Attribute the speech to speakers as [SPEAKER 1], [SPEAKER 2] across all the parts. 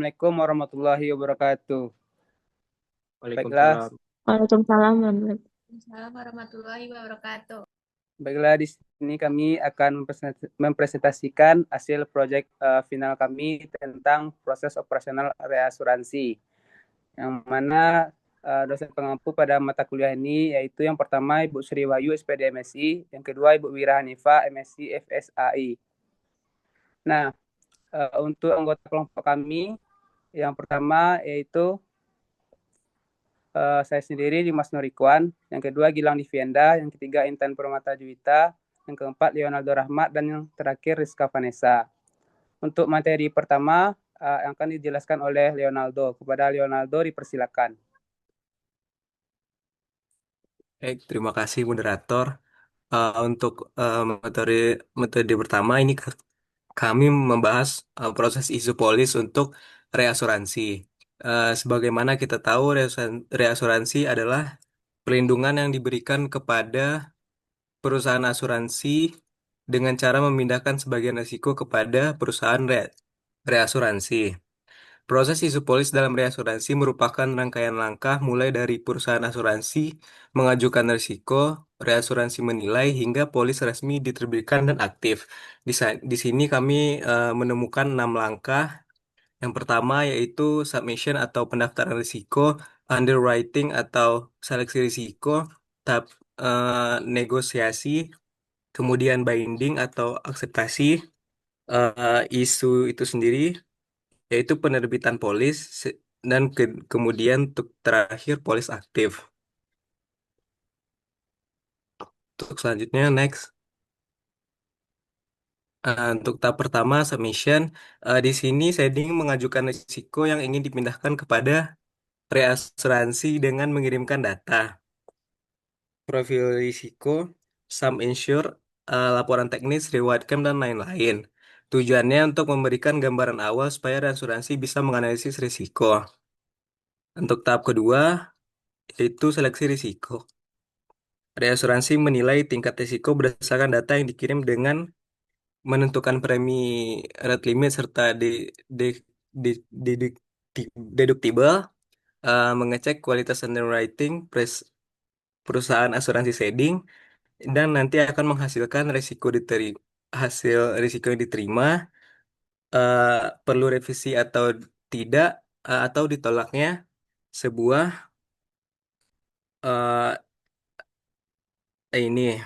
[SPEAKER 1] Assalamualaikum warahmatullahi wabarakatuh. Baiklah,
[SPEAKER 2] Waalaikumsalam.
[SPEAKER 3] Waalaikumsalam warahmatullahi
[SPEAKER 4] Waalaikumsalam warahmatullahi wabarakatuh.
[SPEAKER 1] baiklah di sini kami akan mempresentasikan hasil proyek final kami tentang proses operasional reasuransi. Yang mana dosen pengampu pada mata kuliah ini yaitu yang pertama Ibu Sri Wayu SPD MSI, yang kedua Ibu Wira Hanifa MSI FSAI. Nah, untuk anggota kelompok kami yang pertama yaitu saya sendiri Dimas Nurikwan, yang kedua Gilang Divienda, yang ketiga Intan Permata Juwita, yang keempat Leonardo Rahmat, dan yang terakhir Rizka Vanessa. Untuk materi pertama yang akan dijelaskan oleh Leonardo. Kepada Leonardo dipersilakan.
[SPEAKER 2] Baik, terima kasih moderator. Untuk metode pertama ini kami membahas proses isu polis untuk reasuransi. Sebagaimana kita tahu, reasuransi adalah perlindungan yang diberikan kepada perusahaan asuransi dengan cara memindahkan sebagian risiko kepada perusahaan reasuransi. Proses isu polis dalam reasuransi merupakan rangkaian langkah mulai dari perusahaan asuransi mengajukan risiko, reasuransi menilai, hingga polis resmi diterbitkan dan aktif. Di sini kami menemukan 6 langkah. Yang pertama yaitu submission atau pendaftaran risiko, underwriting atau seleksi risiko, tahap negosiasi, kemudian binding atau akseptasi isu itu sendiri, yaitu penerbitan polis, dan kemudian untuk terakhir polis aktif. Untuk selanjutnya next. Untuk tahap pertama submission, di sini Shading mengajukan risiko yang ingin dipindahkan kepada reasuransi dengan mengirimkan data, profil risiko, sum insured, laporan teknis, reward claim, dan lain-lain. Tujuannya untuk memberikan gambaran awal supaya asuransi bisa menganalisis risiko. Untuk tahap kedua, yaitu seleksi risiko. Reasuransi menilai tingkat risiko berdasarkan data yang dikirim dengan menentukan premi rate limit serta de, de, deduct- deductible, mengecek kualitas underwriting perusahaan asuransi shading, dan nanti akan menghasilkan hasil risiko yang diterima, eh, perlu revisi atau tidak, atau ditolaknya sebuah ini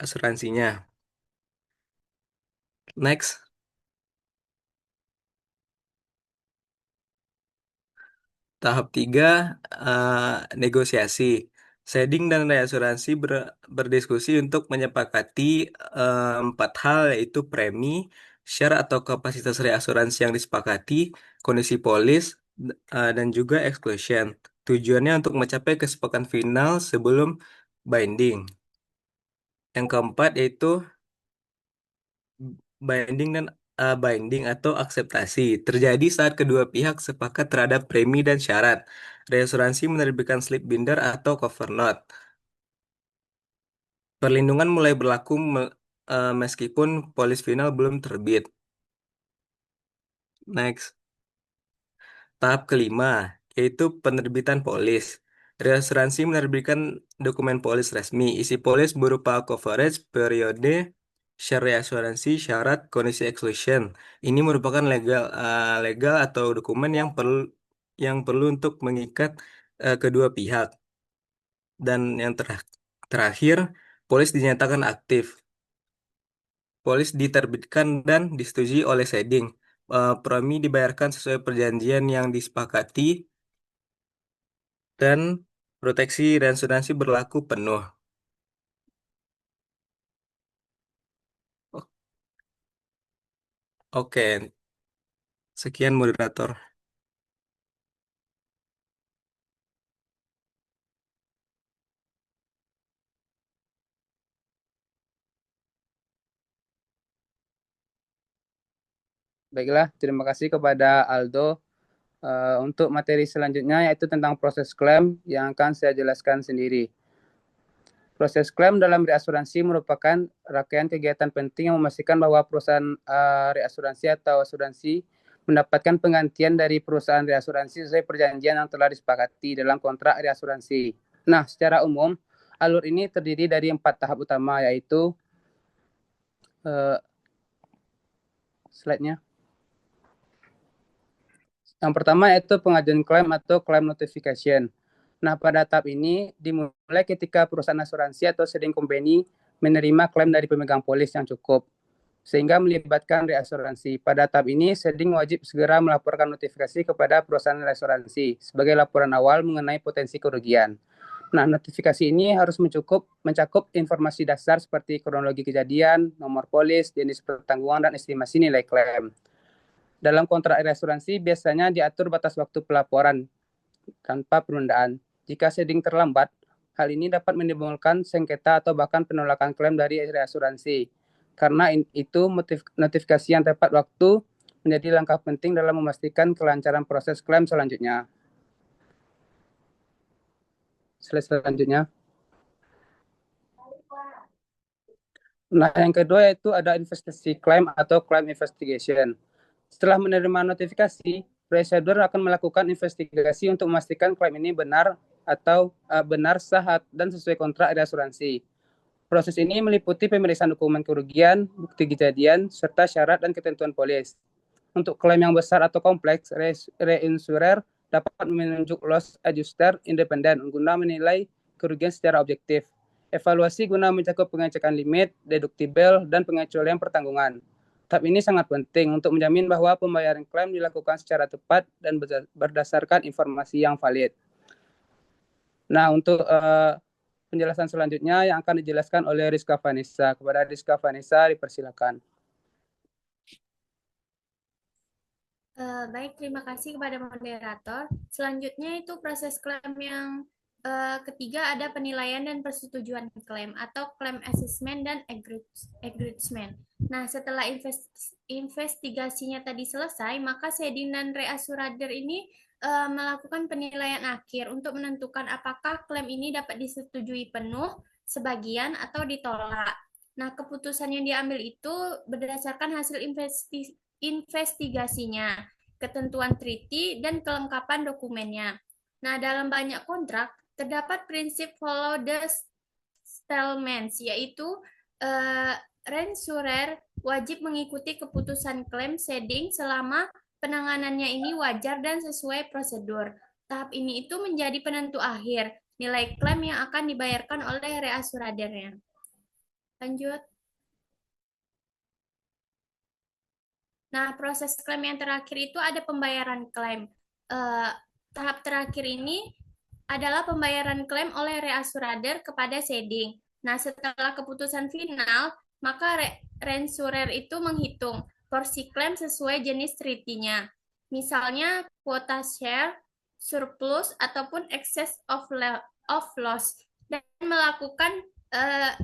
[SPEAKER 2] asuransinya. Next. Tahap 3, negosiasi. Shading dan reasuransi berdiskusi untuk menyepakati 4 hal, yaitu premi, share atau kapasitas reasuransi yang disepakati, kondisi polis, dan juga exclusion. Tujuannya untuk mencapai kesepakatan final sebelum binding. Yang keempat yaitu binding atau akseptasi terjadi saat kedua pihak sepakat terhadap premi dan syarat. Reasuransi menerbitkan slip binder atau cover note. Perlindungan mulai berlaku meskipun polis final belum terbit. Next. Tahap kelima, yaitu penerbitan polis. Reasuransi menerbitkan dokumen polis resmi. Isi polis berupa coverage, periode, share reasuransi, syarat, kondisi exclusion. Ini merupakan legal atau dokumen yang perlu untuk mengikat kedua pihak. Dan yang terakhir, polis dinyatakan aktif. Polis diterbitkan dan disetujui oleh Shading. Premi dibayarkan sesuai perjanjian yang disepakati, dan proteksi dan asuransi berlaku penuh. O- Oke, sekian moderator.
[SPEAKER 1] Baiklah, terima kasih kepada Aldo. Untuk materi selanjutnya yaitu tentang proses klaim yang akan saya jelaskan sendiri. Proses klaim dalam reasuransi merupakan rangkaian kegiatan penting yang memastikan bahwa perusahaan reasuransi atau asuransi mendapatkan penggantian dari perusahaan reasuransi sesuai perjanjian yang telah disepakati dalam kontrak reasuransi. Nah, secara umum, alur ini terdiri dari 4 tahap utama, yaitu slide-nya. Yang pertama yaitu pengajuan klaim atau claim notification. Nah, pada tahap ini dimulai ketika perusahaan asuransi atau trading company menerima klaim dari pemegang polis yang cukup, sehingga melibatkan reasuransi. Pada tahap ini, trading wajib segera melaporkan notifikasi kepada perusahaan reasuransi sebagai laporan awal mengenai potensi kerugian. Nah, notifikasi ini harus mencakup informasi dasar seperti kronologi kejadian, nomor polis, jenis pertanggungan, dan estimasi nilai klaim. Dalam kontrak reasuransi biasanya diatur batas waktu pelaporan tanpa penundaan. Jika trading terlambat, hal ini dapat menimbulkan sengketa atau bahkan penolakan klaim dari reasuransi. Karena itu notifikasi yang tepat waktu menjadi langkah penting dalam memastikan kelancaran proses klaim selanjutnya. Slide selanjutnya. Nah, yang kedua yaitu ada investasi klaim atau claim investigation. Setelah menerima notifikasi, prosedur akan melakukan investigasi untuk memastikan klaim ini benar atau benar, sah, dan sesuai kontrak reasuransi. Proses ini meliputi pemeriksaan dokumen kerugian, bukti kejadian, serta syarat dan ketentuan polis. Untuk klaim yang besar atau kompleks, reinsurer dapat menunjuk loss adjuster independen guna menilai kerugian secara objektif. Evaluasi guna mencakup pengecekan limit, deduktibel, dan pengecualian pertanggungan. Tahap ini sangat penting untuk menjamin bahwa pembayaran klaim dilakukan secara tepat dan berdasarkan informasi yang valid. Nah, untuk penjelasan selanjutnya yang akan dijelaskan oleh Rizka Vanessa. Kepada Rizka Vanessa, dipersilakan.
[SPEAKER 4] Baik, terima kasih kepada moderator. Selanjutnya itu proses klaim yang ketiga ada penilaian dan persetujuan klaim atau claim assessment dan agreement. Nah, setelah investigasinya tadi selesai, maka Sedin dan reasurader ini melakukan penilaian akhir untuk menentukan apakah klaim ini dapat disetujui penuh, sebagian, atau ditolak. Nah, keputusan yang diambil itu berdasarkan hasil investigasinya, ketentuan treaty, dan kelengkapan dokumennya. Nah, dalam banyak kontrak, terdapat prinsip follow the settlements, yaitu reinsurer wajib mengikuti keputusan klaim ceding selama penanganannya ini wajar dan sesuai prosedur. Tahap ini itu menjadi penentu akhir nilai klaim yang akan dibayarkan oleh reasuradernya. Lanjut. Nah, proses klaim yang terakhir itu ada pembayaran klaim. Tahap terakhir ini adalah pembayaran klaim oleh reasurader kepada ceding. Nah, setelah keputusan final, maka reinsurer itu menghitung porsi klaim sesuai jenis treaty-nya. Misalnya kuota share, surplus, ataupun excess of loss, dan melakukan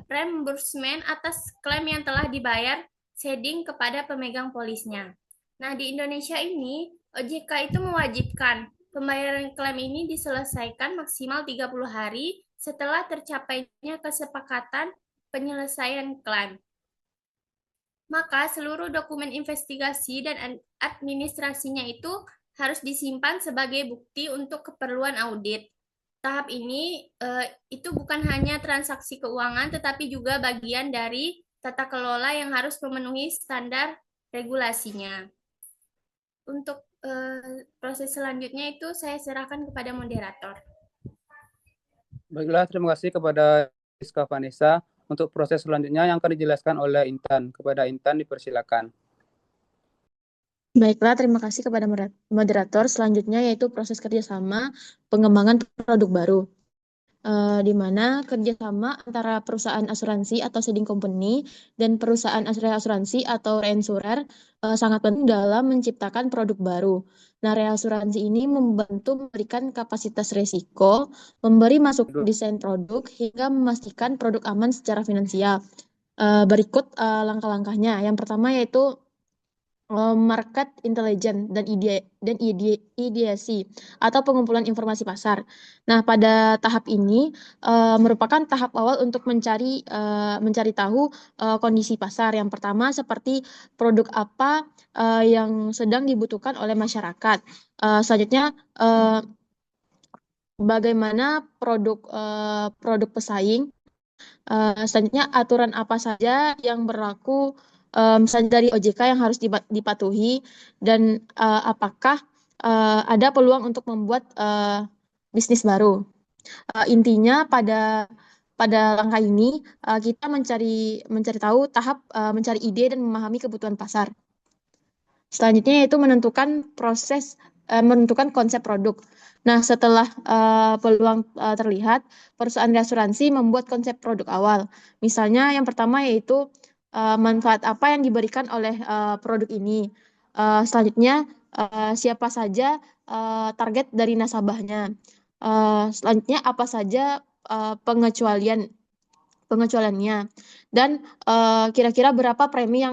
[SPEAKER 4] reimbursement atas klaim yang telah dibayar ceding kepada pemegang polisnya. Nah, di Indonesia ini, OJK itu mewajibkan pembayaran klaim ini diselesaikan maksimal 30 hari setelah tercapainya kesepakatan penyelesaian klaim. Maka seluruh dokumen investigasi dan administrasinya itu harus disimpan sebagai bukti untuk keperluan audit. Tahap ini itu bukan hanya transaksi keuangan, tetapi juga bagian dari tata kelola yang harus memenuhi standar regulasinya. Untuk proses selanjutnya itu saya serahkan kepada moderator.
[SPEAKER 1] Baiklah, terima kasih kepada Rizka Vanessa. Untuk proses selanjutnya yang akan dijelaskan oleh Intan. Kepada Intan dipersilakan.
[SPEAKER 3] Baiklah, terima kasih kepada moderator. Selanjutnya yaitu proses kerjasama pengembangan produk baru. Di mana kerjasama antara perusahaan asuransi atau trading company dan perusahaan asuransi atau reinsurer sangat penting dalam menciptakan produk baru. Nah, reasuransi ini membantu memberikan kapasitas risiko, memberi masuk desain produk, hingga memastikan produk aman secara finansial. Berikut langkah-langkahnya. Yang pertama yaitu market intelligence dan ideasi atau pengumpulan informasi pasar. Nah, pada tahap ini merupakan tahap awal untuk mencari tahu kondisi pasar. Yang pertama seperti produk apa yang sedang dibutuhkan oleh masyarakat. Selanjutnya bagaimana produk pesaing. Selanjutnya aturan apa saja yang berlaku misalnya dari OJK yang harus dipatuhi dan apakah ada peluang untuk membuat bisnis baru. Intinya pada langkah ini kita mencari tahu tahap mencari ide dan memahami kebutuhan pasar. Selanjutnya yaitu menentukan konsep produk. Nah, setelah peluang terlihat, perusahaan asuransi membuat konsep produk awal. Misalnya yang pertama yaitu manfaat apa yang diberikan oleh produk ini. Selanjutnya siapa saja target dari nasabahnya. Selanjutnya apa saja pengecualiannya dan kira-kira berapa premi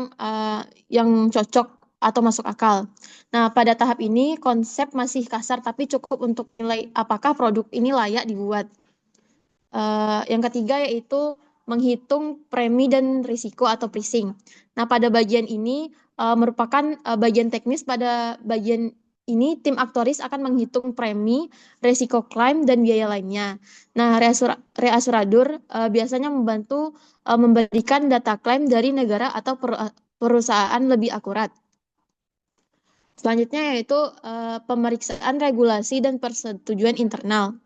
[SPEAKER 3] yang cocok atau masuk akal. Nah, pada tahap ini konsep masih kasar tapi cukup untuk nilai apakah produk ini layak dibuat. Yang ketiga yaitu menghitung premi dan risiko atau pricing. Nah, pada bagian ini merupakan bagian teknis. Pada bagian ini tim aktuaris akan menghitung premi, risiko klaim, dan biaya lainnya. Nah, reasuradur biasanya membantu memberikan data klaim dari negara atau perusahaan lebih akurat. Selanjutnya yaitu pemeriksaan regulasi dan persetujuan internal.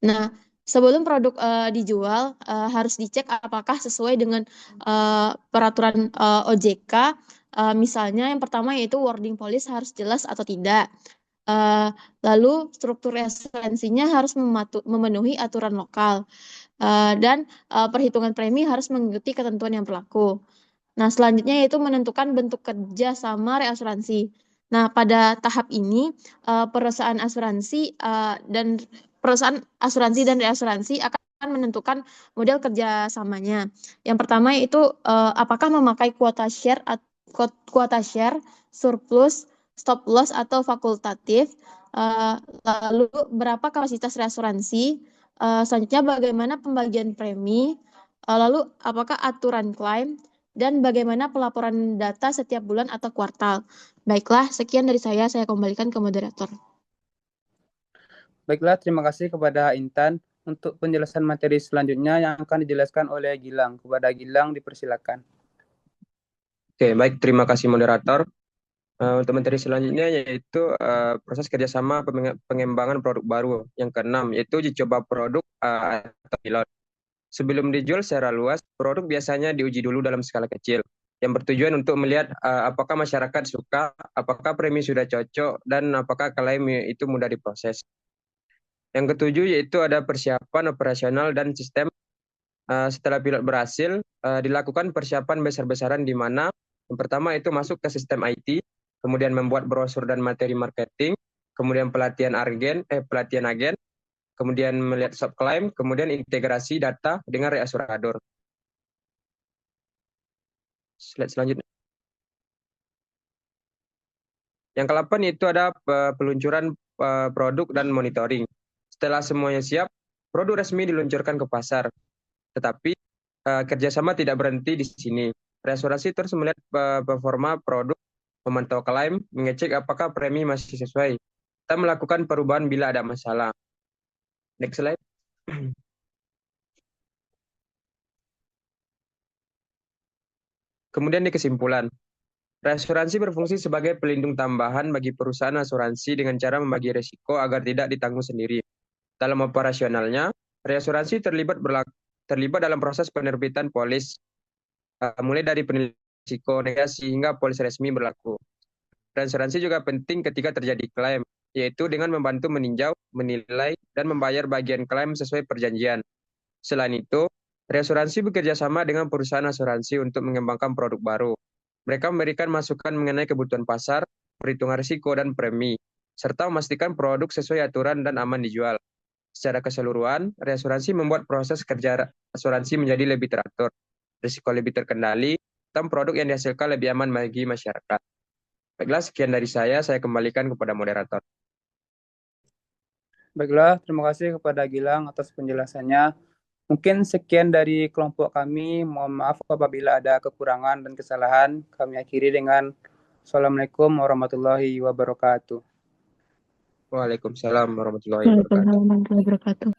[SPEAKER 3] Nah, sebelum produk dijual harus dicek apakah sesuai dengan peraturan OJK. Misalnya yang pertama yaitu wording policy harus jelas atau tidak. Lalu struktur asuransinya harus memenuhi aturan lokal. Dan perhitungan premi harus mengikuti ketentuan yang berlaku. Nah, selanjutnya yaitu menentukan bentuk kerja sama reasuransi. Nah, pada tahap ini perusahaan asuransi dan reasuransi akan menentukan model kerjasamanya. Yang pertama yaitu apakah memakai kuota share, surplus, stop loss atau fakultatif. Lalu berapa kapasitas reasuransi. Selanjutnya bagaimana pembagian premi. Lalu apakah aturan klaim dan bagaimana pelaporan data setiap bulan atau kuartal. Baiklah, sekian dari saya kembalikan ke moderator.
[SPEAKER 1] Baiklah, terima kasih kepada Intan. Untuk penjelasan materi selanjutnya yang akan dijelaskan oleh Gilang. Kepada Gilang dipersilakan.
[SPEAKER 5] Oke, baik. Terima kasih moderator. Untuk materi selanjutnya yaitu proses kerjasama pengembangan produk baru. Yang keenam yaitu uji coba produk atau pilot. Sebelum dijual secara luas, produk biasanya diuji dulu dalam skala kecil, yang bertujuan untuk melihat apakah masyarakat suka, apakah premi sudah cocok, dan apakah klaim itu mudah diproses. Yang ketujuh yaitu ada persiapan operasional dan sistem. Setelah pilot berhasil, dilakukan persiapan besar-besaran di mana yang pertama itu masuk ke sistem IT, kemudian membuat brosur dan materi marketing, kemudian pelatihan agen, kemudian melihat subclaim, kemudian integrasi data dengan reasurador. Slide selanjutnya. Yang ke-8 itu ada peluncuran produk dan monitoring. Setelah semuanya siap, produk resmi diluncurkan ke pasar. Tetapi kerjasama tidak berhenti di sini. Reasurasi terus melihat performa produk, memantau klaim, mengecek apakah premi masih sesuai. Kita melakukan perubahan bila ada masalah. Next slide. Kemudian di kesimpulan, reasuransi berfungsi sebagai pelindung tambahan bagi perusahaan asuransi dengan cara membagi risiko agar tidak ditanggung sendiri. Dalam operasionalnya, reasuransi terlibat dalam proses penerbitan polis, mulai dari penilaian risiko negasi hingga polis resmi berlaku. Reasuransi juga penting ketika terjadi klaim, yaitu dengan membantu meninjau, menilai, dan membayar bagian klaim sesuai perjanjian. Selain itu, reasuransi bekerja sama dengan perusahaan asuransi untuk mengembangkan produk baru. Mereka memberikan masukan mengenai kebutuhan pasar, perhitungan risiko, dan premi, serta memastikan produk sesuai aturan dan aman dijual. Secara keseluruhan, reasuransi membuat proses kerja asuransi menjadi lebih teratur, risiko lebih terkendali, produk yang dihasilkan lebih aman bagi masyarakat. Baiklah, sekian dari saya kembalikan kepada moderator.
[SPEAKER 1] Baiklah, terima kasih kepada Gilang atas penjelasannya. Mungkin sekian dari kelompok kami. Mohon maaf apabila ada kekurangan dan kesalahan. Kami akhiri dengan Assalamualaikum warahmatullahi wabarakatuh.
[SPEAKER 5] Waalaikumsalam warahmatullahi wabarakatuh.
[SPEAKER 3] Waalaikumsalam warahmatullahi wabarakatuh.